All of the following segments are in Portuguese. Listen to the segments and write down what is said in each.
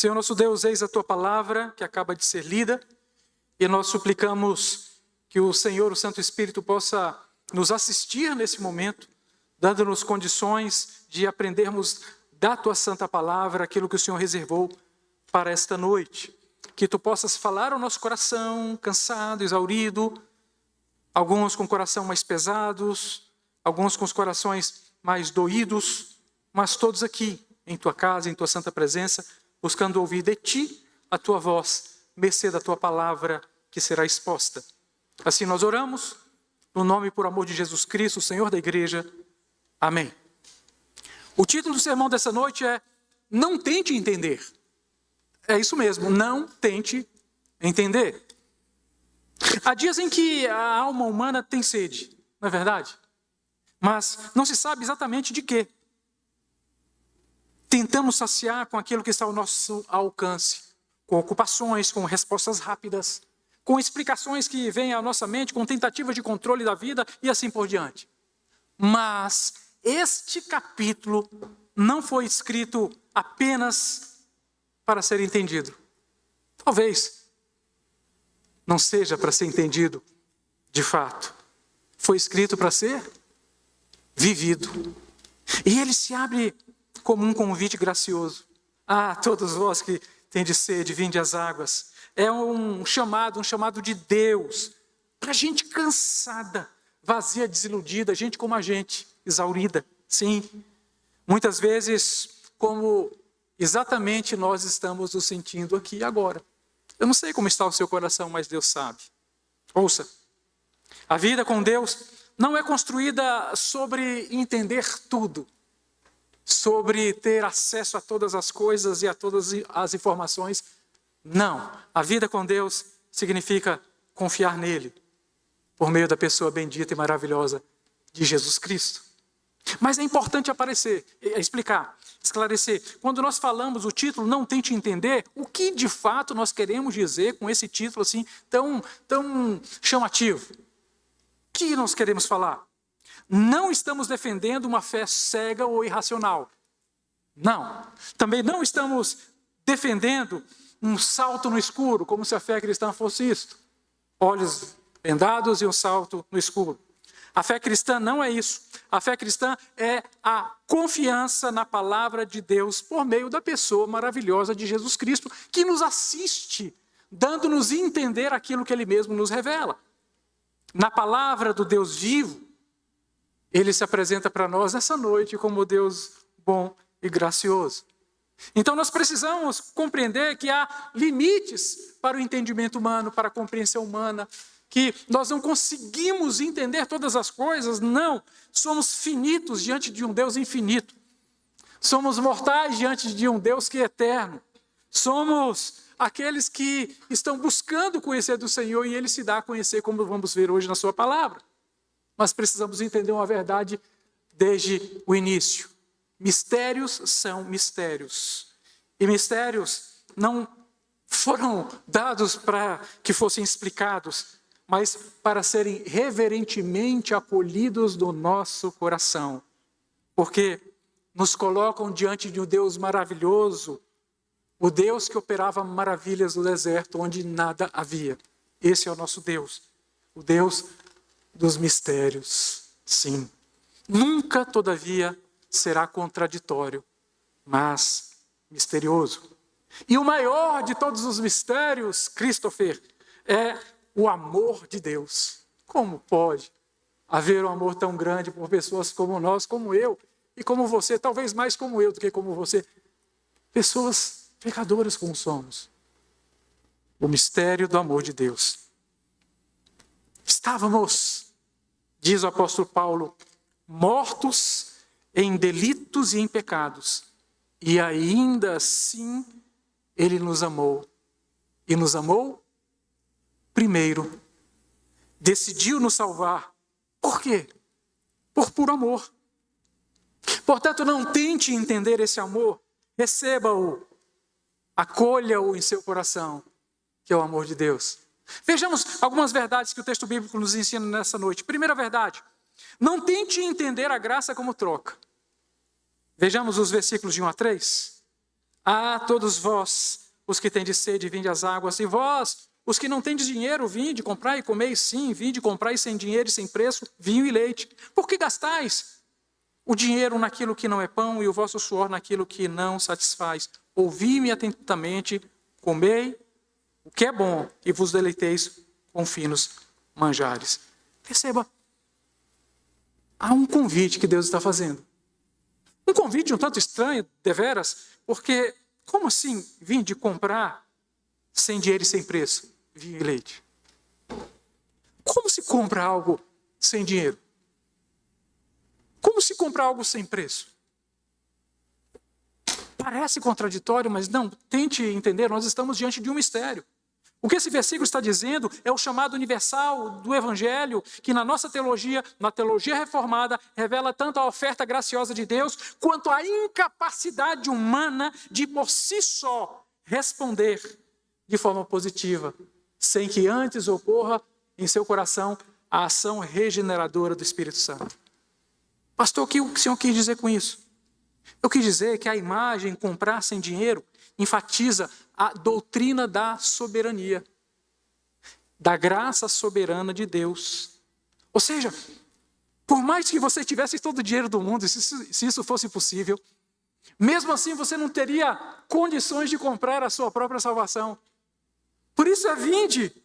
Senhor nosso Deus, eis a tua palavra que acaba de ser lida e nós suplicamos que o Senhor, o Santo Espírito, possa nos assistir nesse momento, dando-nos condições de aprendermos da tua santa palavra aquilo que o Senhor reservou para esta noite. Que tu possas falar ao nosso coração, cansado, exaurido, alguns com o coração mais pesados, alguns com os corações mais doídos, mas todos aqui, em tua casa, em tua santa presença, buscando ouvir de ti a tua voz, mercê da tua palavra que será exposta. Assim nós oramos, no nome e por amor de Jesus Cristo, o Senhor da igreja. Amém. O título do sermão dessa noite é Não Tente Entender. É isso mesmo, não tente entender. Há dias em que a alma humana tem sede, não é verdade? Mas não se sabe exatamente de quê. Tentamos saciar com aquilo que está ao nosso alcance, com ocupações, com respostas rápidas, com explicações que vêm à nossa mente, com tentativa de controle da vida e assim por diante. Mas este capítulo não foi escrito apenas para ser entendido. Talvez não seja para ser entendido de fato. Foi escrito para ser vivido. E ele se abre como um convite gracioso. Ah, todos vós que tendes sede, vinde às águas. É um chamado de Deus para gente cansada, vazia, desiludida, gente como a gente, exaurida. Sim, muitas vezes como exatamente nós estamos nos sentindo aqui e agora. Eu não sei como está o seu coração, mas Deus sabe. Ouça, a vida com Deus não é construída sobre entender tudo, sobre ter acesso a todas as coisas e a todas as informações. Não, a vida com Deus significa confiar nele, por meio da pessoa bendita e maravilhosa de Jesus Cristo. Mas é importante explicar, esclarecer. Quando nós falamos o título, não tente entender, o que de fato nós queremos dizer com esse título assim tão chamativo. O que nós queremos falar? Não estamos defendendo uma fé cega ou irracional. Não. Também não estamos defendendo um salto no escuro, como se a fé cristã fosse isto. Olhos vendados e um salto no escuro. A fé cristã não é isso. A fé cristã é a confiança na palavra de Deus por meio da pessoa maravilhosa de Jesus Cristo, que nos assiste, dando-nos a entender aquilo que Ele mesmo nos revela. Na palavra do Deus vivo, Ele se apresenta para nós nessa noite como Deus bom e gracioso. Então nós precisamos compreender que há limites para o entendimento humano, para a compreensão humana, que nós não conseguimos entender todas as coisas, não. Somos finitos diante de um Deus infinito. Somos mortais diante de um Deus que é eterno. Somos aqueles que estão buscando conhecer do Senhor e Ele se dá a conhecer, como vamos ver hoje na sua palavra. Mas precisamos entender uma verdade desde o início. Mistérios são mistérios. E mistérios não foram dados para que fossem explicados, mas para serem reverentemente acolhidos no nosso coração. Porque nos colocam diante de um Deus maravilhoso, o Deus que operava maravilhas no deserto onde nada havia. Esse é o nosso Deus, o Deus dos mistérios, sim. Nunca, todavia, será contraditório, mas misterioso. E o maior de todos os mistérios, Christopher, é o amor de Deus. Como pode haver um amor tão grande por pessoas como nós, como eu, e como você, talvez mais como eu do que como você, pessoas pecadoras como somos. O mistério do amor de Deus. Estávamos, diz o apóstolo Paulo, mortos em delitos e em pecados, e ainda assim Ele nos amou. E nos amou primeiro. Decidiu nos salvar. Por quê? Por puro amor. Portanto, não tente entender esse amor. Receba-o. Acolha-o em seu coração, que é o amor de Deus. Vejamos algumas verdades que o texto bíblico nos ensina nessa noite. Primeira verdade. Não tente entender a graça como troca. Vejamos os versículos de 1 a 3. Ah, todos vós, os que tendes sede, vinde às águas, e vós, os que não tendes dinheiro, vinde, comprai e comeis, sim, vinde, comprai sem dinheiro e sem preço, vinho e leite. Por que gastais o dinheiro naquilo que não é pão e o vosso suor naquilo que não satisfaz? Ouvi-me atentamente, comei o que é bom e vos deleiteis com finos manjares. Perceba, há um convite que Deus está fazendo. Um convite um tanto estranho, deveras, porque como assim vinde comprar sem dinheiro e sem preço, vinho e leite? Como se compra algo sem dinheiro? Como se compra algo sem preço? Parece contraditório, mas não, tente entender, nós estamos diante de um mistério. O que esse versículo está dizendo é o chamado universal do Evangelho, que na nossa teologia, na teologia reformada, revela tanto a oferta graciosa de Deus, quanto a incapacidade humana de por si só responder de forma positiva, sem que antes ocorra em seu coração a ação regeneradora do Espírito Santo. Pastor, o que o senhor quis dizer com isso? Eu quis dizer que a imagem comprar sem dinheiro enfatiza a doutrina da soberania, da graça soberana de Deus. Ou seja, por mais que você tivesse todo o dinheiro do mundo, se isso fosse possível, mesmo assim você não teria condições de comprar a sua própria salvação. Por isso vinde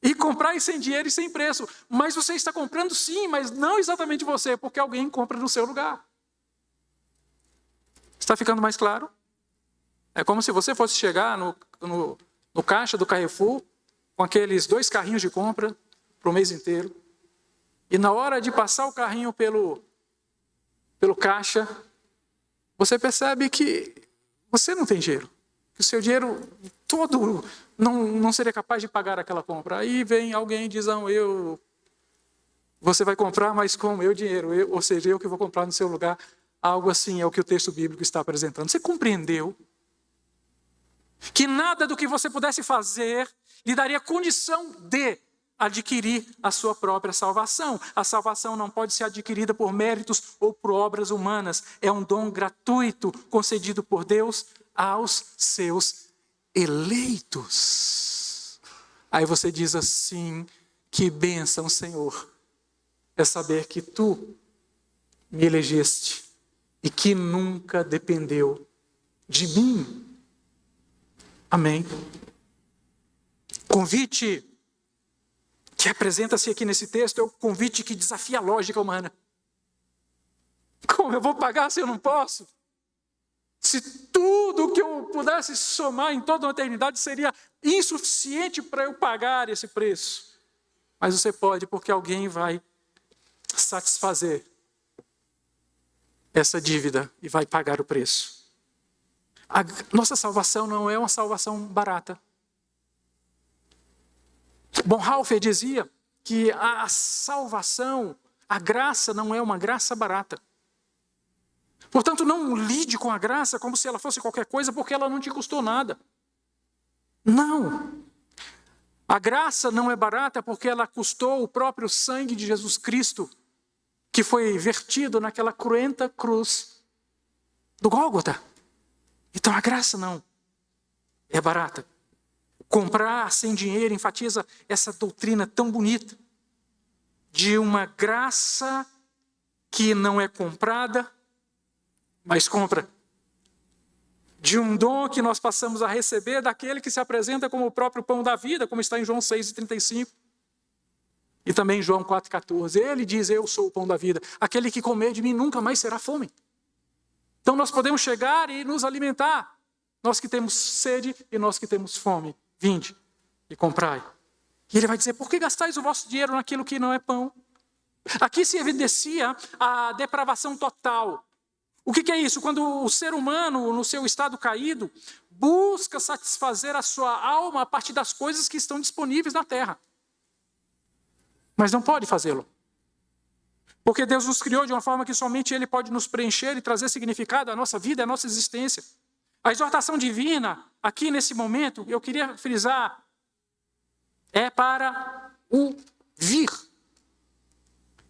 e comprai sem dinheiro e sem preço. Mas você está comprando sim, mas não exatamente você, porque alguém compra no seu lugar. Está ficando mais claro? É como se você fosse chegar no caixa do Carrefour com aqueles 2 carrinhos de compra para o mês inteiro. E na hora de passar o carrinho pelo caixa, você percebe que você não tem dinheiro. Que o seu dinheiro todo não seria capaz de pagar aquela compra. Aí vem alguém e diz, você vai comprar, mas com o meu dinheiro. Ou seja, eu que vou comprar no seu lugar. Algo assim é o que o texto bíblico está apresentando. Você compreendeu que nada do que você pudesse fazer lhe daria condição de adquirir a sua própria salvação. A salvação não pode ser adquirida por méritos ou por obras humanas. É um dom gratuito concedido por Deus aos seus eleitos. Aí você diz assim, que bênção, Senhor, é saber que tu me elegeste e que nunca dependeu de mim. Amém. Convite que apresenta-se aqui nesse texto é o convite que desafia a lógica humana. Como eu vou pagar se eu não posso? Se tudo que eu pudesse somar em toda a eternidade seria insuficiente para eu pagar esse preço. Mas você pode, porque alguém vai satisfazer essa dívida e vai pagar o preço. A nossa salvação não é uma salvação barata. Bonhoeffer dizia que a salvação, a graça não é uma graça barata. Portanto, não lide com a graça como se ela fosse qualquer coisa, porque ela não te custou nada. Não. A graça não é barata porque ela custou o próprio sangue de Jesus Cristo, que foi vertido naquela cruenta cruz do Gólgota. Então a graça não é barata. Comprar sem dinheiro enfatiza essa doutrina tão bonita de uma graça que não é comprada, mas compra. De um dom que nós passamos a receber daquele que se apresenta como o próprio pão da vida, como está em João 6,35. E também em João 4,14. Ele diz, eu sou o pão da vida. Aquele que comer de mim nunca mais será fome. Então nós podemos chegar e nos alimentar. Nós que temos sede e nós que temos fome. Vinde e comprai. E ele vai dizer, por que gastais o vosso dinheiro naquilo que não é pão? Aqui se evidencia a depravação total. O que é isso? Quando o ser humano, no seu estado caído, busca satisfazer a sua alma a partir das coisas que estão disponíveis na terra. Mas não pode fazê-lo. Porque Deus nos criou de uma forma que somente Ele pode nos preencher e trazer significado à nossa vida, à nossa existência. A exortação divina, aqui nesse momento, eu queria frisar, é para o vir.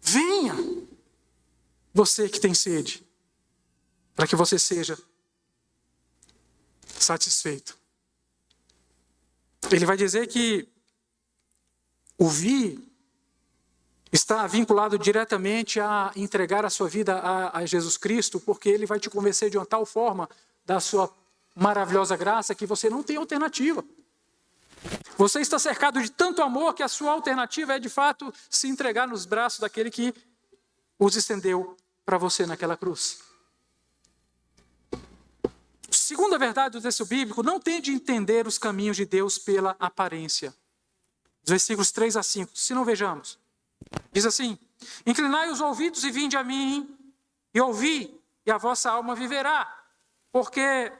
Venha, você que tem sede, para que você seja satisfeito. Ele vai dizer que ouvir está vinculado diretamente a entregar a sua vida a Jesus Cristo, porque Ele vai te convencer de uma tal forma da sua maravilhosa graça que você não tem alternativa. Você está cercado de tanto amor que a sua alternativa é, de fato, se entregar nos braços daquele que os estendeu para você naquela cruz. Segunda verdade do texto bíblico, não tente entender os caminhos de Deus pela aparência. Os versículos 3 a 5, se não vejamos. Diz assim: inclinai os ouvidos e vinde a mim, e ouvi, e a vossa alma viverá. Porque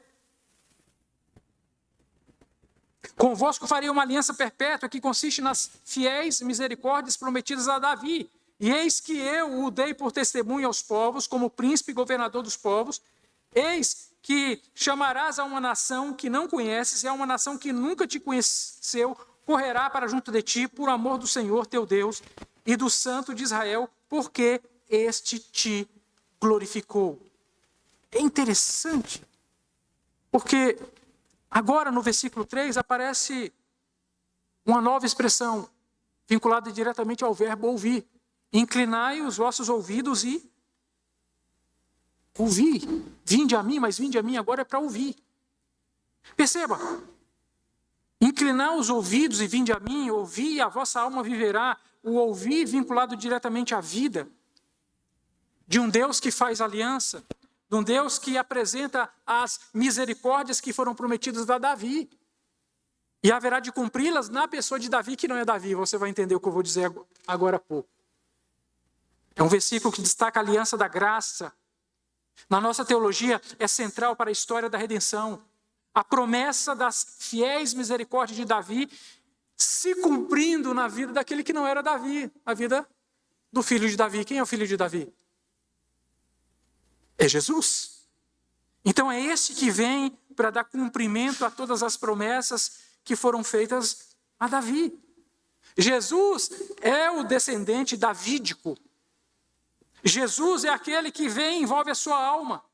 convosco farei uma aliança perpétua que consiste nas fiéis misericórdias prometidas a Davi. E eis que eu o dei por testemunho aos povos, como príncipe e governador dos povos. Eis que chamarás a uma nação que não conheces, e a uma nação que nunca te conheceu, correrá para junto de ti, por amor do Senhor teu Deus e do Santo de Israel, porque este te glorificou. É interessante, porque agora no versículo 3 aparece uma nova expressão vinculada diretamente ao verbo ouvir. Inclinai os vossos ouvidos e ouvir. Vinde a mim, mas vinde a mim agora é para ouvir. Perceba, inclinar os ouvidos e vinde a mim, ouvir e a vossa alma viverá. O ouvir vinculado diretamente à vida de um Deus que faz aliança, de um Deus que apresenta as misericórdias que foram prometidas a Davi. E haverá de cumpri-las na pessoa de Davi, que não é Davi. Você vai entender o que eu vou dizer agora há pouco. É um versículo que destaca a aliança da graça. Na nossa teologia é central para a história da redenção. A promessa das fiéis misericórdias de Davi se cumprindo na vida daquele que não era Davi, a vida do filho de Davi. Quem é o filho de Davi? É Jesus. Então é esse que vem para dar cumprimento a todas as promessas que foram feitas a Davi. Jesus é o descendente davídico. Jesus é aquele que vem e envolve a sua alma.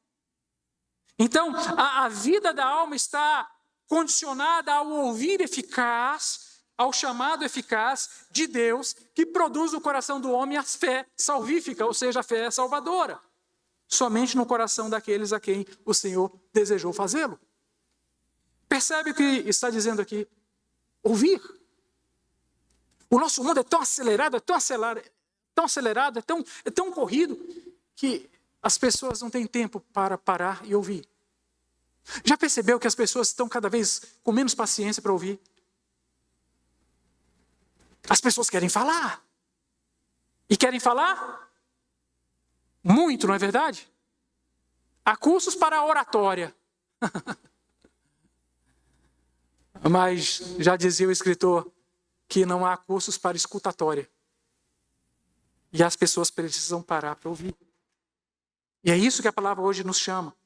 Então, a vida da alma está condicionada ao ouvir eficaz, ao chamado eficaz de Deus, que produz no coração do homem a fé salvífica, ou seja, a fé salvadora. Somente no coração daqueles a quem o Senhor desejou fazê-lo. Percebe o que está dizendo aqui? Ouvir. O nosso mundo é tão acelerado, é tão corrido, que as pessoas não têm tempo para parar e ouvir. Já percebeu que as pessoas estão cada vez com menos paciência para ouvir? As pessoas querem falar. E querem falar muito, não é verdade? Há cursos para a oratória. Mas já dizia o escritor que não há cursos para escutatória. E as pessoas precisam parar para ouvir. E é isso que a palavra hoje nos chama.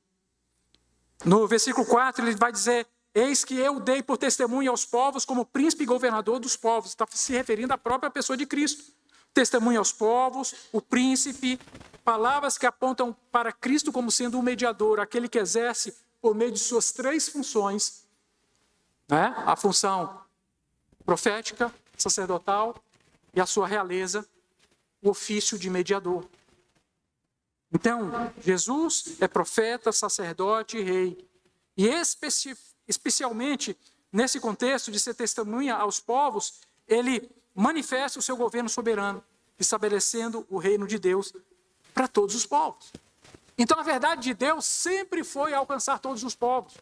No versículo 4 ele vai dizer: eis que eu dei por testemunho aos povos como príncipe e governador dos povos. Está se referindo à própria pessoa de Cristo. Testemunho aos povos, o príncipe, palavras que apontam para Cristo como sendo o mediador, aquele que exerce por meio de suas três funções, né? A função profética, sacerdotal e a sua realeza, o ofício de mediador. Então, Jesus é profeta, sacerdote e rei. E especialmente nesse contexto de ser testemunha aos povos, ele manifesta o seu governo soberano, estabelecendo o reino de Deus para todos os povos. Então, a verdade de Deus sempre foi alcançar todos os povos.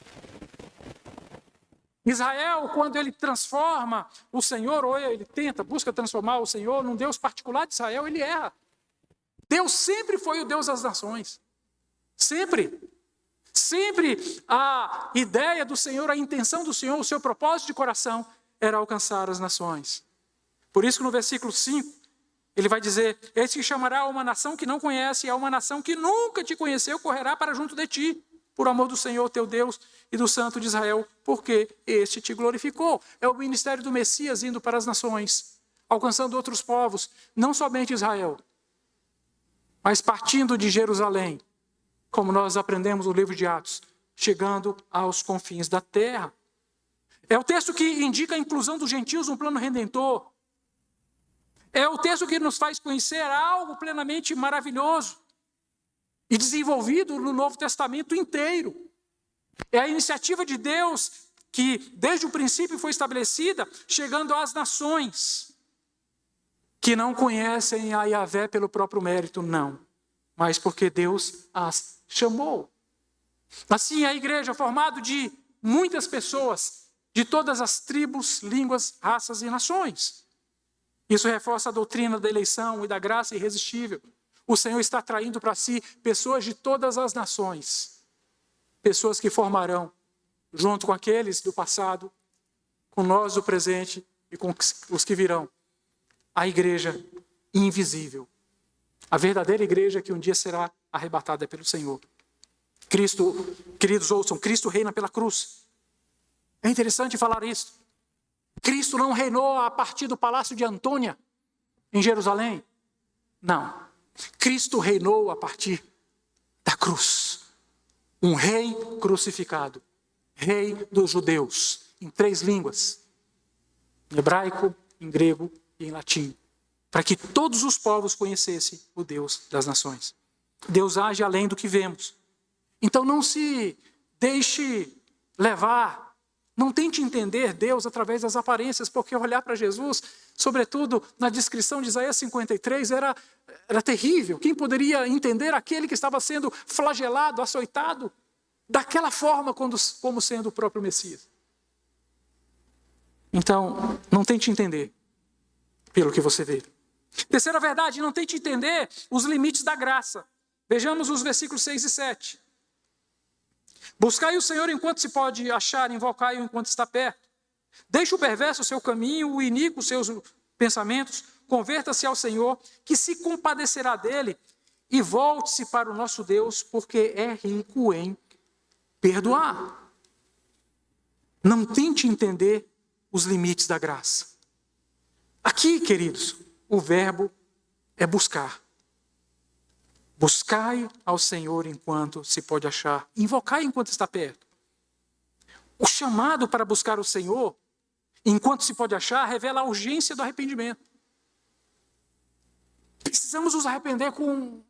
Israel, quando ele transforma o Senhor, ou ele busca transformar o Senhor num Deus particular de Israel, ele erra. Deus sempre foi o Deus das nações. Sempre. Sempre a ideia do Senhor, a intenção do Senhor, o seu propósito de coração era alcançar as nações. Por isso que no versículo 5, ele vai dizer: eis que chamará uma nação que não conhece, e a uma nação que nunca te conheceu, correrá para junto de ti, por amor do Senhor teu Deus e do Santo de Israel, porque este te glorificou. É o ministério do Messias indo para as nações, alcançando outros povos, não somente Israel, mas partindo de Jerusalém, como nós aprendemos no livro de Atos, chegando aos confins da terra. É o texto que indica a inclusão dos gentios no plano redentor. É o texto que nos faz conhecer algo plenamente maravilhoso e desenvolvido no Novo Testamento inteiro. É a iniciativa de Deus que, desde o princípio, foi estabelecida, chegando às nações que não conhecem a Yahvé pelo próprio mérito, não, mas porque Deus as chamou. Assim, a igreja é formada de muitas pessoas, de todas as tribos, línguas, raças e nações. Isso reforça a doutrina da eleição e da graça irresistível. O Senhor está atraindo para si pessoas de todas as nações, pessoas que formarão, junto com aqueles do passado, com nós do presente e com os que virão, a igreja invisível. A verdadeira igreja que um dia será arrebatada pelo Senhor. Cristo, queridos, ouçam, Cristo reina pela cruz. É interessante falar isso. Cristo não reinou a partir do palácio de Antônia, em Jerusalém. Não. Cristo reinou a partir da cruz. Um rei crucificado. Rei dos judeus, em 3 línguas. Em hebraico, em grego e em latim. Para que todos os povos conhecessem o Deus das nações. Deus age além do que vemos. Então não se deixe levar, não tente entender Deus através das aparências, porque olhar para Jesus, sobretudo na descrição de Isaías 53, era terrível. Quem poderia entender aquele que estava sendo flagelado, açoitado, daquela forma como sendo o próprio Messias? Então, não tente entender pelo que você vê. Terceira verdade, não tente entender os limites da graça. Vejamos os versículos 6 e 7. Buscai o Senhor enquanto se pode achar, invocai-o enquanto está perto. Deixe o perverso o seu caminho, o iníquo os seus pensamentos, converta-se ao Senhor, que se compadecerá dele, e volte-se para o nosso Deus, porque é rico em perdoar. Não tente entender os limites da graça. Aqui, queridos, o verbo é buscar. Buscai ao Senhor enquanto se pode achar. Invocai enquanto está perto. O chamado para buscar o Senhor, enquanto se pode achar, revela a urgência do arrependimento. Precisamos nos arrepender com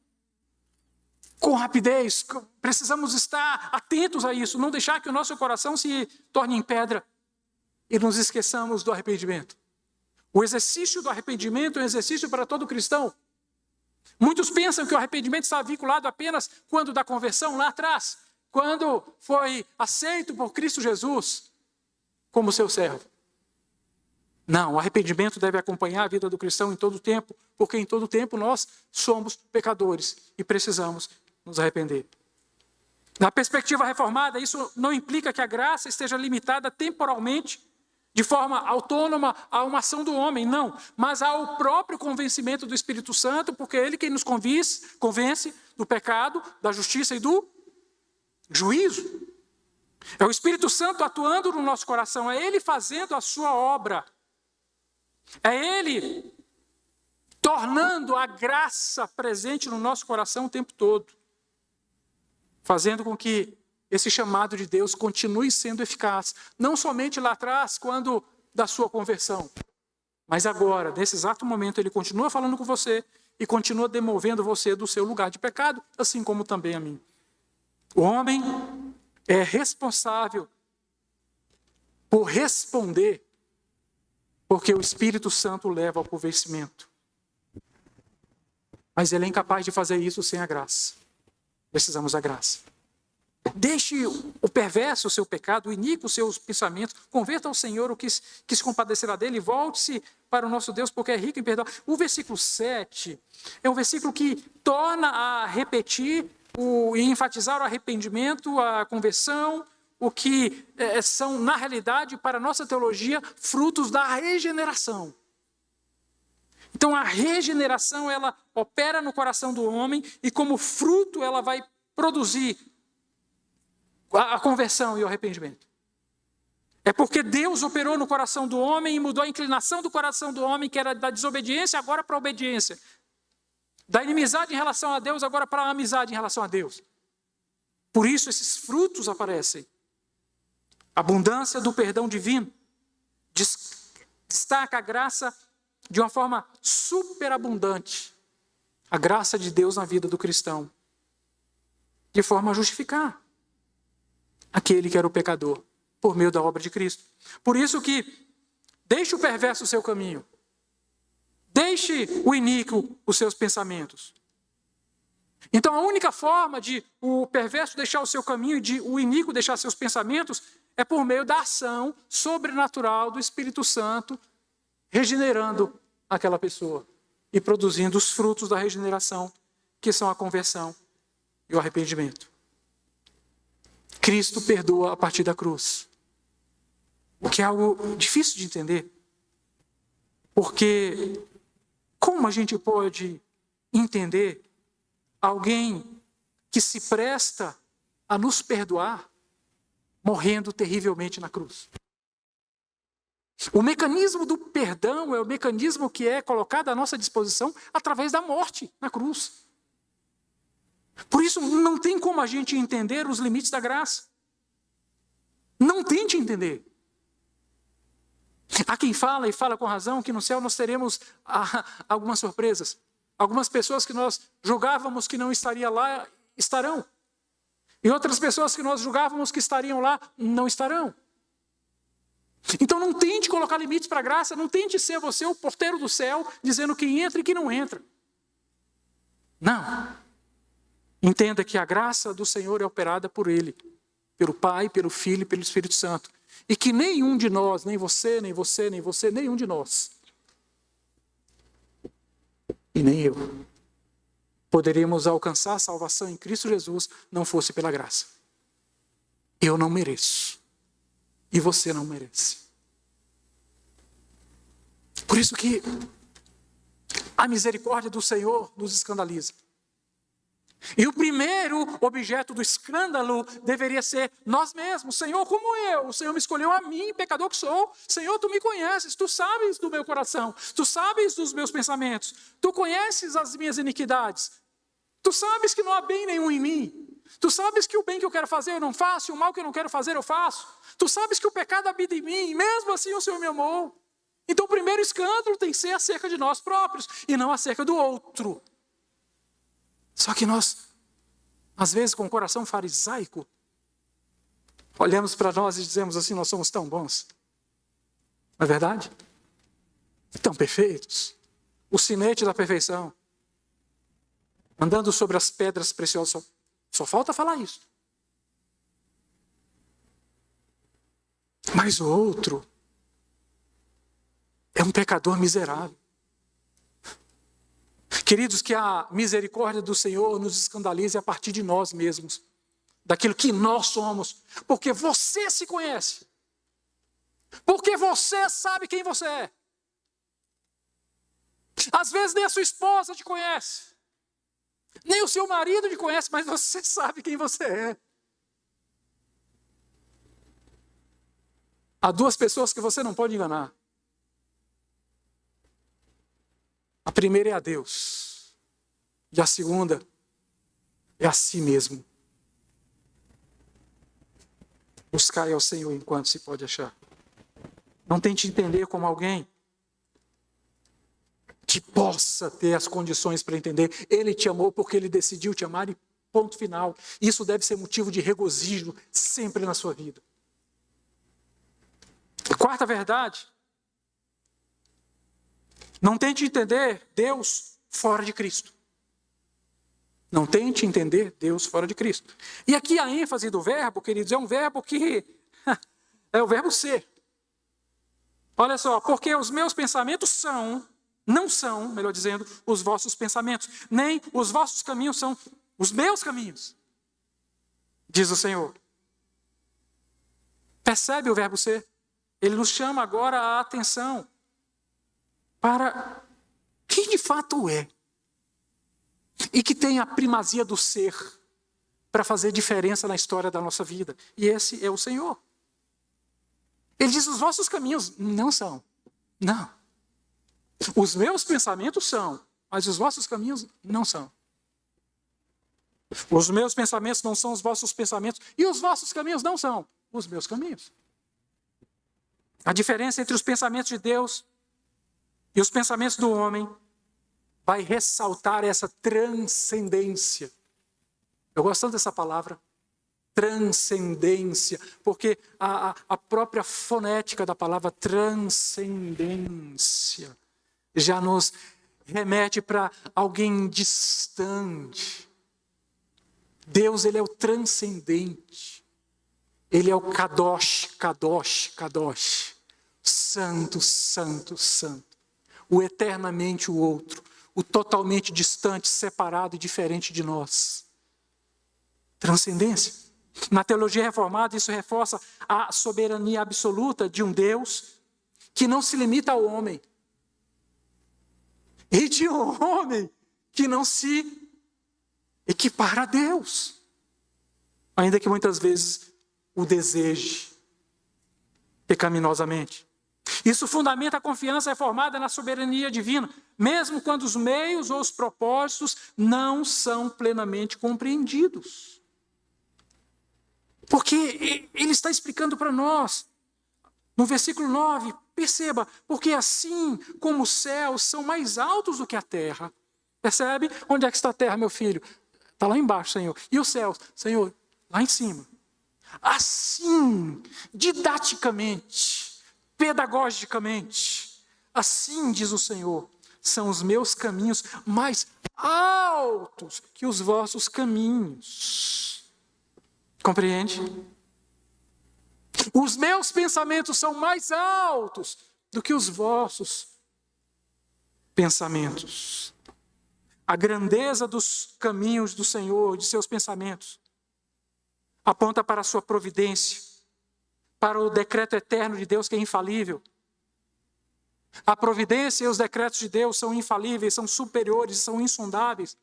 rapidez. Precisamos estar atentos a isso. Não deixar que o nosso coração se torne em pedra e nos esqueçamos do arrependimento. O exercício do arrependimento é um exercício para todo cristão. Muitos pensam que o arrependimento está vinculado apenas quando da conversão lá atrás, quando foi aceito por Cristo Jesus como seu servo. Não, o arrependimento deve acompanhar a vida do cristão em todo o tempo, porque em todo o tempo nós somos pecadores e precisamos nos arrepender. Na perspectiva reformada, isso não implica que a graça esteja limitada temporalmente, de forma autônoma a uma ação do homem, não, mas ao próprio convencimento do Espírito Santo, porque é Ele quem nos convence do pecado, da justiça e do juízo. É o Espírito Santo atuando no nosso coração, é Ele fazendo a sua obra, é Ele tornando a graça presente no nosso coração o tempo todo, fazendo com que esse chamado de Deus continue sendo eficaz, não somente lá atrás, quando da sua conversão, mas agora, nesse exato momento, Ele continua falando com você e continua demovendo você do seu lugar de pecado, assim como também a mim. O homem é responsável por responder, porque o Espírito Santo leva ao convencimento. Mas ele é incapaz de fazer isso sem a graça. Precisamos da graça. Deixe o perverso o seu pecado, o iníquo os seus pensamentos, converta ao Senhor o que se compadecerá dele, e volte-se para o nosso Deus, porque é rico em perdão. O versículo 7 é um versículo que torna a repetir e enfatizar o arrependimento, a conversão, o que são, na realidade, para a nossa teologia, frutos da regeneração. Então, a regeneração, ela opera no coração do homem e, como fruto, ela vai produzir a conversão e o arrependimento. É porque Deus operou no coração do homem e mudou a inclinação do coração do homem, que era da desobediência agora para a obediência. Da inimizade em relação a Deus agora para a amizade em relação a Deus. Por isso esses frutos aparecem. Abundância do perdão divino destaca a graça de uma forma superabundante. A graça de Deus na vida do cristão. De forma a justificar aquele que era o pecador, por meio da obra de Cristo. Por isso que deixe o perverso o seu caminho. Deixe o iníquo os seus pensamentos. Então a única forma de o perverso deixar o seu caminho e de o iníquo deixar seus pensamentos é por meio da ação sobrenatural do Espírito Santo, regenerando aquela pessoa e produzindo os frutos da regeneração, que são a conversão e o arrependimento. Cristo perdoa a partir da cruz. O que é algo difícil de entender. Porque como a gente pode entender alguém que se presta a nos perdoar morrendo terrivelmente na cruz? O mecanismo do perdão é o mecanismo que é colocado à nossa disposição através da morte na cruz. Por isso, não tem como a gente entender os limites da graça. Não tente entender. Há quem fala, e fala com razão, que no céu nós teremos algumas surpresas. Algumas pessoas que nós julgávamos que não estariam lá, estarão. E outras pessoas que nós julgávamos que estariam lá, não estarão. Então não tente colocar limites para a graça, não tente ser você o porteiro do céu, dizendo quem entra e quem não entra. Não. Entenda que a graça do Senhor é operada por Ele, pelo Pai, pelo Filho e pelo Espírito Santo. E que nenhum de nós, nem você, nem você, nem você, nenhum de nós, e nem eu, poderíamos alcançar a salvação em Cristo Jesus, não fosse pela graça. Eu não mereço. E você não merece. Por isso que a misericórdia do Senhor nos escandaliza. E o primeiro objeto do escândalo deveria ser nós mesmos. Senhor, como eu? O Senhor me escolheu a mim, pecador que sou. Senhor, tu me conheces, tu sabes do meu coração, tu sabes dos meus pensamentos, tu conheces as minhas iniquidades, tu sabes que não há bem nenhum em mim. Tu sabes que o bem que eu quero fazer eu não faço, e o mal que eu não quero fazer eu faço. Tu sabes que o pecado habita em mim, e mesmo assim o Senhor me amou. Então o primeiro escândalo tem que ser acerca de nós próprios, e não acerca do outro. Só que nós, às vezes com o coração farisaico, olhamos para nós e dizemos assim, nós somos tão bons. Não é verdade? Tão perfeitos. O sinete da perfeição. Andando sobre as pedras preciosas. Só falta falar isso. Mas o outro é um pecador miserável. Queridos, que a misericórdia do Senhor nos escandalize a partir de nós mesmos, daquilo que nós somos, porque você se conhece, porque você sabe quem você é. Às vezes nem a sua esposa te conhece, nem o seu marido te conhece, mas você sabe quem você é. Há duas pessoas que você não pode enganar. A primeira é a Deus. E a segunda é a si mesmo. Buscai ao Senhor enquanto se pode achar. Não tente entender como alguém que possa ter as condições para entender. Ele te amou porque Ele decidiu te amar e ponto final. Isso deve ser motivo de regozijo sempre na sua vida. A quarta verdade. Não tente entender Deus fora de Cristo. Não tente entender Deus fora de Cristo. E aqui a ênfase do verbo, queridos, é um verbo que é o verbo ser. Olha só, porque os meus pensamentos não são, melhor dizendo, os vossos pensamentos, nem os vossos caminhos são os meus caminhos, diz o Senhor. Percebe o verbo ser? Ele nos chama agora a atenção para quem de fato é e que tem a primazia do ser para fazer diferença na história da nossa vida. E esse é o Senhor. Ele diz, os vossos caminhos não são. Não. Os meus pensamentos são, mas os vossos caminhos não são. Os meus pensamentos não são os vossos pensamentos, e os vossos caminhos não são os meus caminhos. A diferença entre os pensamentos de Deus e os pensamentos do homem vai ressaltar essa transcendência. Eu gosto tanto dessa palavra, transcendência, porque a própria fonética da palavra transcendência já nos remete para alguém distante. Deus, ele é o transcendente. Ele é o Kadosh, Kadosh, Kadosh. Santo, santo, santo. O eternamente o outro. O totalmente distante, separado e diferente de nós. Transcendência. Na teologia reformada, isso reforça a soberania absoluta de um Deus que não se limita ao homem. E de um homem que não se equipara a Deus. Ainda que muitas vezes o deseje pecaminosamente. Isso fundamenta a confiança reformada na soberania divina, mesmo quando os meios ou os propósitos não são plenamente compreendidos. Porque ele está explicando para nós, no versículo 9, perceba, porque assim como os céus são mais altos do que a terra. Percebe? Onde é que está a terra, meu filho? Está lá embaixo, Senhor. E os céus? Senhor, lá em cima. Assim, didaticamente, pedagogicamente, assim diz o Senhor, são os meus caminhos mais altos que os vossos caminhos. Compreende? Os meus pensamentos são mais altos do que os vossos pensamentos. A grandeza dos caminhos do Senhor, de seus pensamentos, aponta para a sua providência, para o decreto eterno de Deus que é infalível. A providência e os decretos de Deus são infalíveis, são superiores, são insondáveis.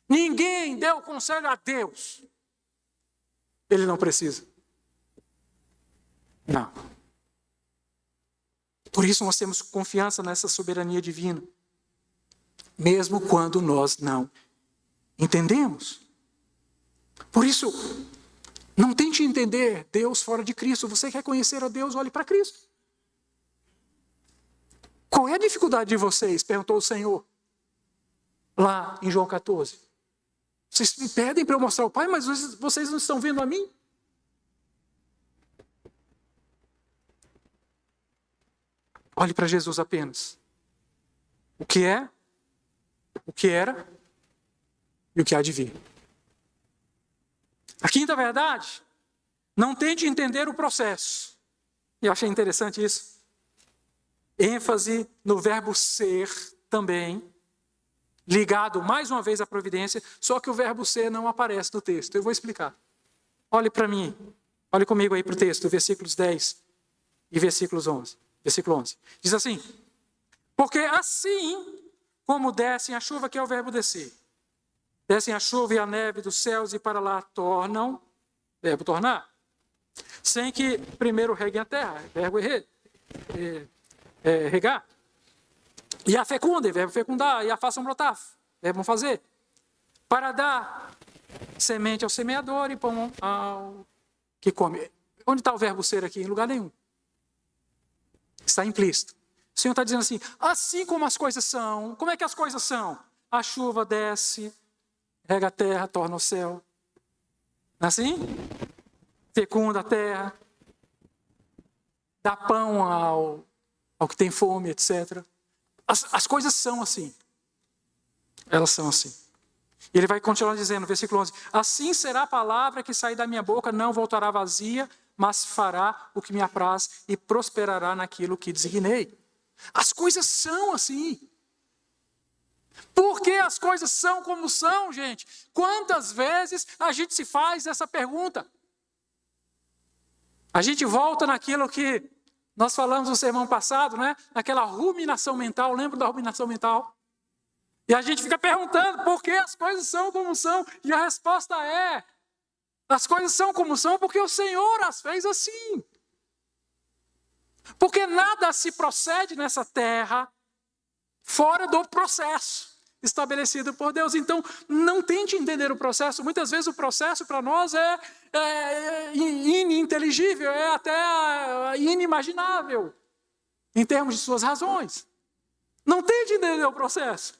Ninguém deu conselho a Deus. Ele não precisa. Não. Por isso nós temos confiança nessa soberania divina. Mesmo quando nós não entendemos. Por isso, não tente entender Deus fora de Cristo. Você quer conhecer a Deus, olhe para Cristo. Qual é a dificuldade de vocês? Perguntou o Senhor. Lá em João 14. Vocês me pedem para eu mostrar o Pai, mas vocês não estão vendo a mim? Olhe para Jesus apenas. O que é, o que era e o que há de vir. A quinta verdade, não tente entender o processo. E eu achei interessante isso. ênfase no verbo ser também, ligado mais uma vez à providência, só que o verbo ser não aparece no texto. Eu vou explicar. Olhe para mim, olhe comigo aí para o texto, versículos 10 e versículos 11. Versículo 11. Diz assim: porque assim como descem a chuva, que é o verbo descer, descem a chuva e a neve dos céus e para lá tornam, verbo tornar, sem que primeiro reguem a terra, verbo regar, e a fecundem, verbo fecundar, e a façam brotar, verbo fazer, para dar semente ao semeador e pão ao que come. Onde está o verbo ser aqui? Em lugar nenhum. Está implícito. O Senhor está dizendo assim: assim como as coisas são, como é que as coisas são? A chuva desce, rega a terra, torna o céu. Não é assim? Fecunda a terra, dá pão ao que tem fome, etc. As coisas são assim. Elas são assim. E ele vai continuar dizendo, versículo 11: assim será a palavra que sair da minha boca, não voltará vazia, mas fará o que me apraz e prosperará naquilo que designei. As coisas são assim. Por que as coisas são como são, gente? Quantas vezes a gente se faz essa pergunta? A gente volta naquilo que nós falamos no sermão passado, né? Naquela ruminação mental, lembra da ruminação mental? E a gente fica perguntando por que as coisas são como são. E a resposta é: as coisas são como são porque o Senhor as fez assim. Porque nada se procede nessa terra fora do processo. estabelecido por Deus. Então, não tente entender o processo. Muitas vezes o processo para nós é ininteligível, é até inimaginável, em termos de suas razões. Não tente entender o processo.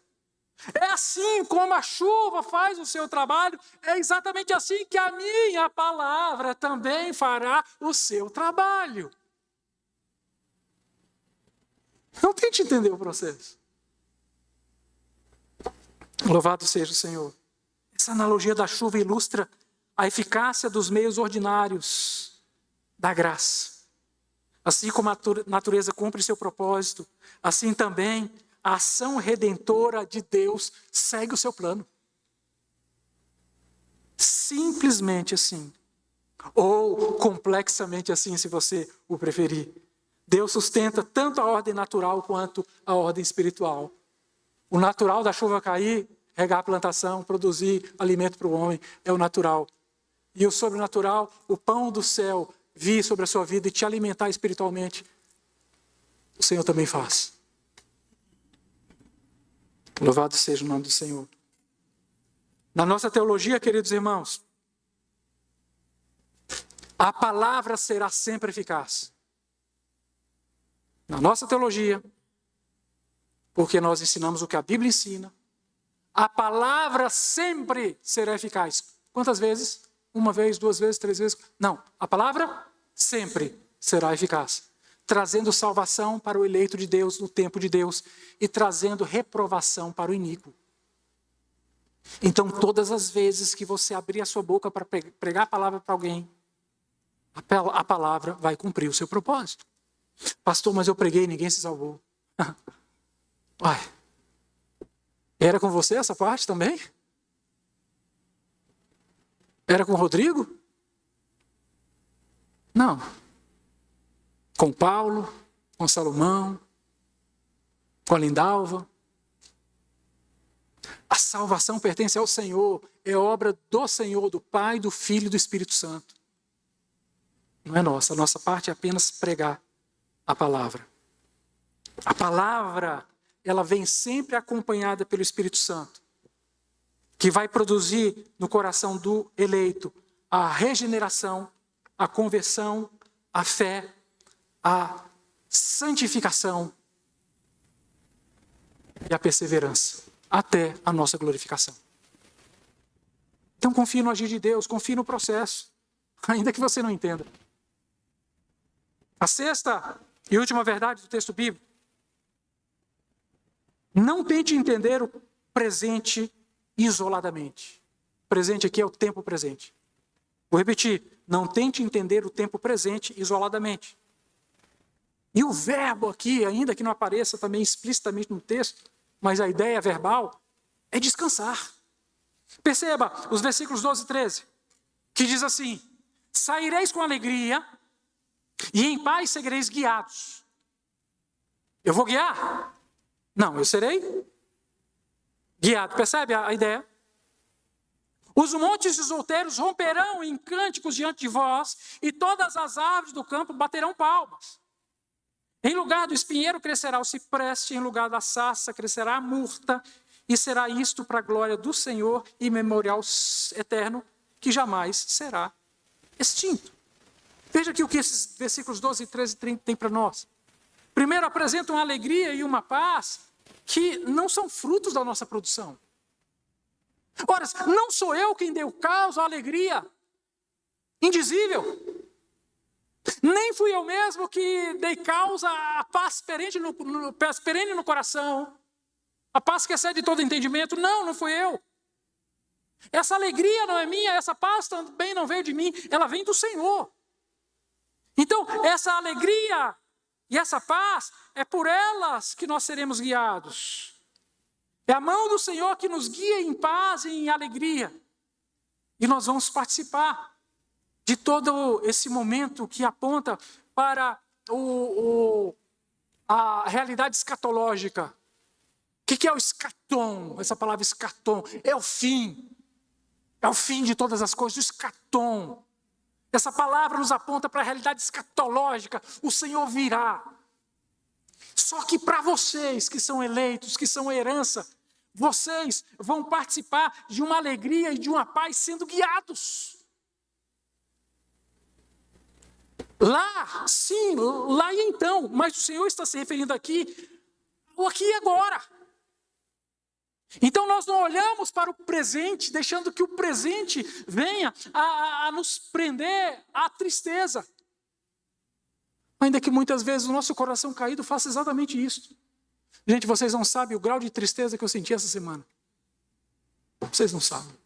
É assim como a chuva faz o seu trabalho, é exatamente assim que a minha palavra também fará o seu trabalho. Não tente entender o processo. Louvado seja o Senhor. Essa analogia da chuva ilustra a eficácia dos meios ordinários da graça. Assim como a natureza cumpre seu propósito, assim também a ação redentora de Deus segue o seu plano. Simplesmente assim. Ou complexamente assim, se você o preferir. Deus sustenta tanto a ordem natural quanto a ordem espiritual. O natural da chuva cair, regar a plantação, produzir alimento para o homem, é o natural. E o sobrenatural, o pão do céu, vir sobre a sua vida e te alimentar espiritualmente, o Senhor também faz. Louvado seja o nome do Senhor. Na nossa teologia, queridos irmãos, a palavra será sempre eficaz. Na nossa teologia, porque nós ensinamos o que a Bíblia ensina, a palavra sempre será eficaz. Quantas vezes? Uma vez, duas vezes, três vezes? Não, a palavra sempre será eficaz. Trazendo salvação para o eleito de Deus no tempo de Deus e trazendo reprovação para o iníquo. Então, todas as vezes que você abrir a sua boca para pregar a palavra para alguém, a palavra vai cumprir o seu propósito. Pastor, mas eu preguei e ninguém se salvou. Uai, era com você essa parte também? Era com o Rodrigo? Não. Com Paulo, com Salomão, com a Lindalva. A salvação pertence ao Senhor, é obra do Senhor, do Pai, do Filho e do Espírito Santo. Não é nossa, a nossa parte é apenas pregar a palavra. A palavra, ela vem sempre acompanhada pelo Espírito Santo, que vai produzir no coração do eleito a regeneração, a conversão, a fé, a santificação e a perseverança, até a nossa glorificação. Então confie no agir de Deus, confie no processo, ainda que você não entenda. A sexta e última verdade do texto bíblico: não tente entender o presente isoladamente. O presente aqui é o tempo presente. Vou repetir, não tente entender o tempo presente isoladamente. E o verbo aqui, ainda que não apareça também explicitamente no texto, mas a ideia verbal é descansar. Perceba os versículos 12 e 13, que diz assim: saireis com alegria e em paz seguireis guiados. Eu vou guiar? Não, eu serei guiado. Percebe a ideia? Os montes e os outeiros romperão em cânticos diante de vós, e todas as árvores do campo baterão palmas. Em lugar do espinheiro crescerá o cipreste, em lugar da sarça crescerá a murta, e será isto para a glória do Senhor e memorial eterno, que jamais será extinto. Veja aqui o que esses versículos 12 e 13 tem para nós. Primeiro, apresentam uma alegria e uma paz que não são frutos da nossa produção. Ora, não sou eu quem deu causa à alegria indizível. Nem fui eu mesmo que dei causa à paz perene no coração, a paz que excede todo entendimento. Não fui eu. Essa alegria não é minha, essa paz também não veio de mim, ela vem do Senhor. Então, essa alegria e essa paz, é por elas que nós seremos guiados. É a mão do Senhor que nos guia em paz e em alegria. E nós vamos participar de todo esse momento que aponta para a realidade escatológica. O que é o escatom? Essa palavra escatom é o fim. É o fim de todas as coisas, o escatom. Essa palavra nos aponta para a realidade escatológica. O Senhor virá. Só que para vocês que são eleitos, que são herança, vocês vão participar de uma alegria e de uma paz sendo guiados. Lá, sim, lá e então, mas o Senhor está se referindo aqui, o aqui e agora. Então nós não olhamos para o presente, deixando que o presente venha a nos prender à tristeza. Ainda que muitas vezes o nosso coração caído faça exatamente isso. Gente, vocês não sabem o grau de tristeza que eu senti essa semana. Vocês não sabem.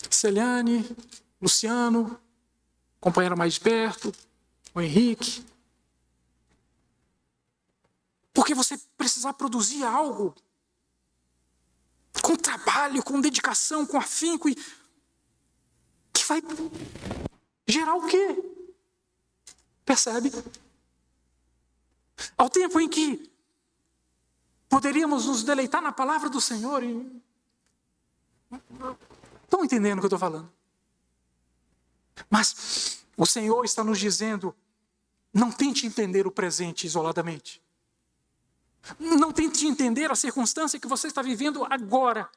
Celiane, Luciano, companheira mais de perto, o Henrique. Porque você precisar produzir algo com trabalho, com dedicação, com afinco, que vai gerar o quê? Percebe? Ao tempo em que poderíamos nos deleitar na palavra do Senhor e... Estão entendendo o que eu estou falando? Mas o Senhor está nos dizendo, não tente entender o presente isoladamente. Não tente entender a circunstância que você está vivendo agora,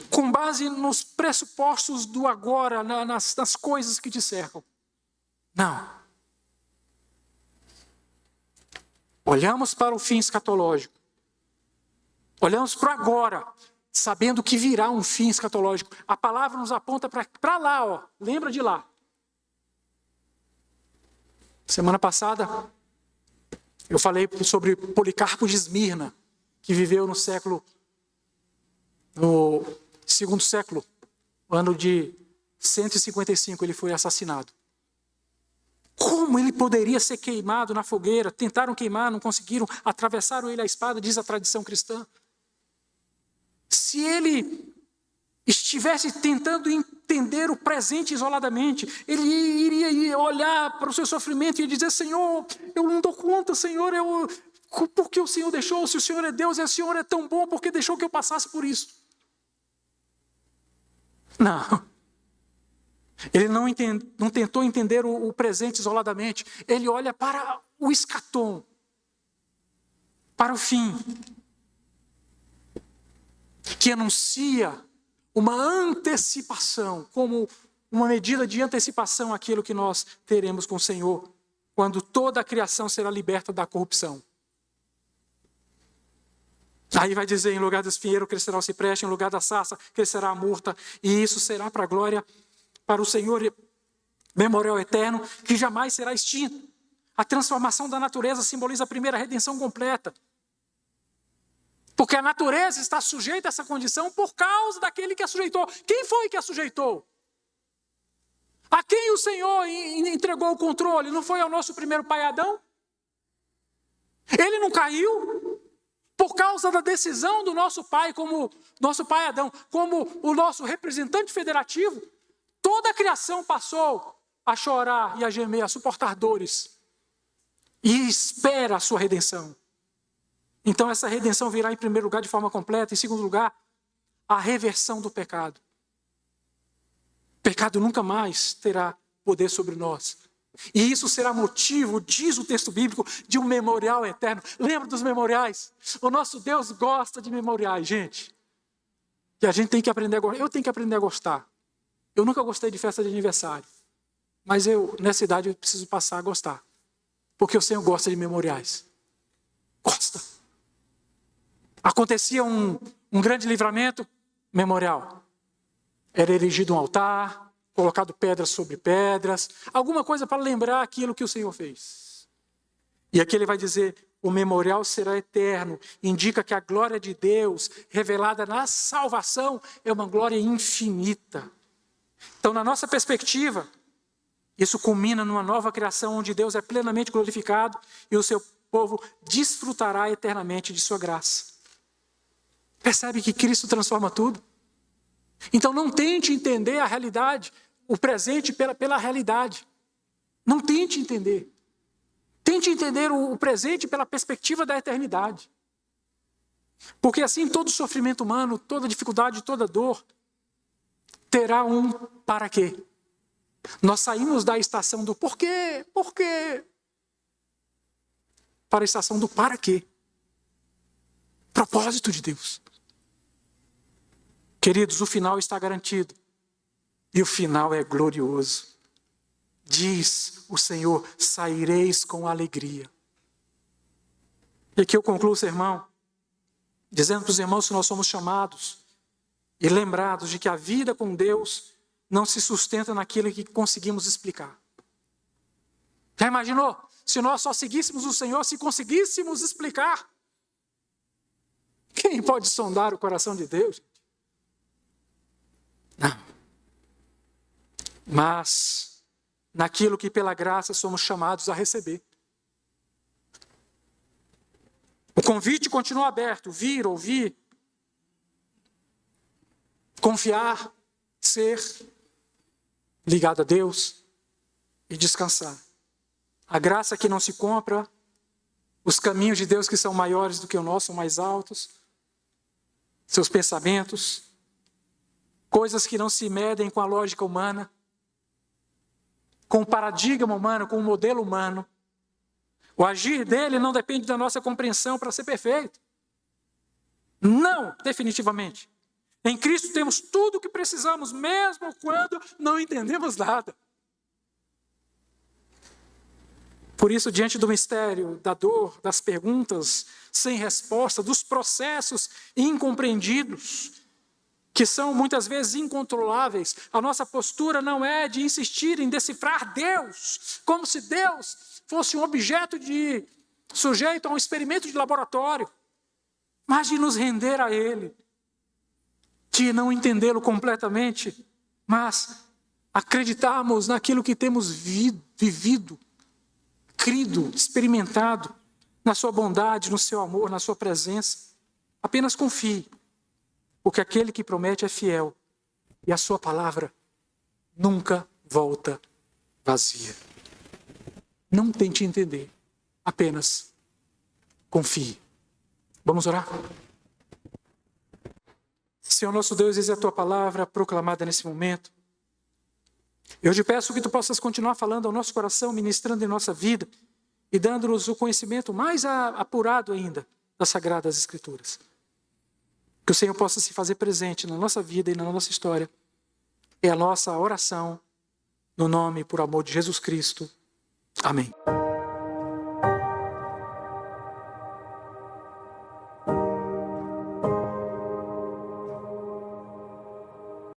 com base nos pressupostos do agora, nas coisas que te cercam. Não. Olhamos para o fim escatológico. Olhamos para agora, sabendo que virá um fim escatológico. A palavra nos aponta para lá, ó. Lembra de lá. Semana passada, eu falei sobre Policarpo de Esmirna, que viveu no segundo século, ano de 155, ele foi assassinado. Como ele poderia ser queimado na fogueira? Tentaram queimar, não conseguiram, atravessaram ele a espada, diz a tradição cristã. Se ele estivesse tentando entender o presente isoladamente, ele iria olhar para o seu sofrimento e dizer, Senhor, eu não dou conta, Senhor, por que o Senhor deixou? Se o Senhor é Deus e o Senhor é tão bom, por que deixou que eu passasse por isso? Não. Ele não tentou entender o presente isoladamente. Ele olha para o escatom, para o fim, que anuncia uma antecipação, como uma medida de antecipação àquilo que nós teremos com o Senhor, quando toda a criação será liberta da corrupção. Aí vai dizer, em lugar do espinheiro crescerá o cipreste, em lugar da sarça crescerá a murta, e isso será para a glória, para o Senhor, memorial eterno, que jamais será extinto. A transformação da natureza simboliza a primeira redenção completa. Porque a natureza está sujeita a essa condição por causa daquele que a sujeitou. Quem foi que a sujeitou? A quem o Senhor entregou o controle? Não foi ao nosso primeiro pai Adão? Ele não caiu por causa da decisão do nosso pai, como nosso pai Adão, como o nosso representante federativo. Toda a criação passou a chorar e a gemer, a suportar dores. E espera a sua redenção. Então essa redenção virá em primeiro lugar de forma completa. Em segundo lugar, a reversão do pecado. O pecado nunca mais terá poder sobre nós. E isso será motivo, diz o texto bíblico, de um memorial eterno. Lembra dos memoriais? O nosso Deus gosta de memoriais, gente. E a gente tem que aprender a gostar. Eu tenho que aprender a gostar. Eu nunca gostei de festa de aniversário. Mas nessa idade, eu preciso passar a gostar. Porque o Senhor gosta de memoriais. Gosta. Acontecia um grande livramento, memorial. Era erigido um altar, colocado pedras sobre pedras, alguma coisa para lembrar aquilo que o Senhor fez. E aqui ele vai dizer, o memorial será eterno, indica que a glória de Deus, revelada na salvação, é uma glória infinita. Então, na nossa perspectiva, isso culmina numa nova criação, onde Deus é plenamente glorificado e o seu povo desfrutará eternamente de sua graça. Percebe que Cristo transforma tudo? Então não tente entender a realidade, o presente pela realidade. Não tente entender. Tente entender o presente pela perspectiva da eternidade. Porque assim todo sofrimento humano, toda dificuldade, toda dor, terá um para quê? Nós saímos da estação do porquê, para a estação do para quê. propósito de Deus. Queridos, o final está garantido. E o final é glorioso. Diz o Senhor, saireis com alegria. E aqui eu concluo o sermão, dizendo para os irmãos que nós somos chamados e lembrados de que a vida com Deus não se sustenta naquilo que conseguimos explicar. Já imaginou? Se nós só seguíssemos o Senhor, se conseguíssemos explicar? Quem pode sondar o coração de Deus? Não. Mas naquilo que pela graça somos chamados a receber. O convite continua aberto, vir, ouvir, confiar, ser ligado a Deus e descansar. A graça que não se compra, os caminhos de Deus que são maiores do que o nosso, são mais altos, seus pensamentos, coisas que não se medem com a lógica humana, com o paradigma humano, com o modelo humano. O agir dele não depende da nossa compreensão para ser perfeito. Não, definitivamente. Em Cristo temos tudo o que precisamos, mesmo quando não entendemos nada. Por isso, diante do mistério, da dor, das perguntas sem resposta, dos processos incompreendidos, que são muitas vezes incontroláveis, a nossa postura não é de insistir em decifrar Deus, como se Deus fosse um objeto sujeito a um experimento de laboratório, mas de nos render a Ele, de não entendê-lo completamente, mas acreditarmos naquilo que temos vivido, crido, experimentado, na sua bondade, no seu amor, na sua presença. Apenas confie, porque aquele que promete é fiel, e a sua palavra nunca volta vazia. Não tente entender, apenas confie. Vamos orar? Senhor nosso Deus, eis a tua palavra proclamada nesse momento. Eu te peço que tu possas continuar falando ao nosso coração, ministrando em nossa vida e dando-nos o conhecimento mais apurado ainda das Sagradas Escrituras. Que o Senhor possa se fazer presente na nossa vida e na nossa história. É a nossa oração, no nome e por amor de Jesus Cristo. Amém.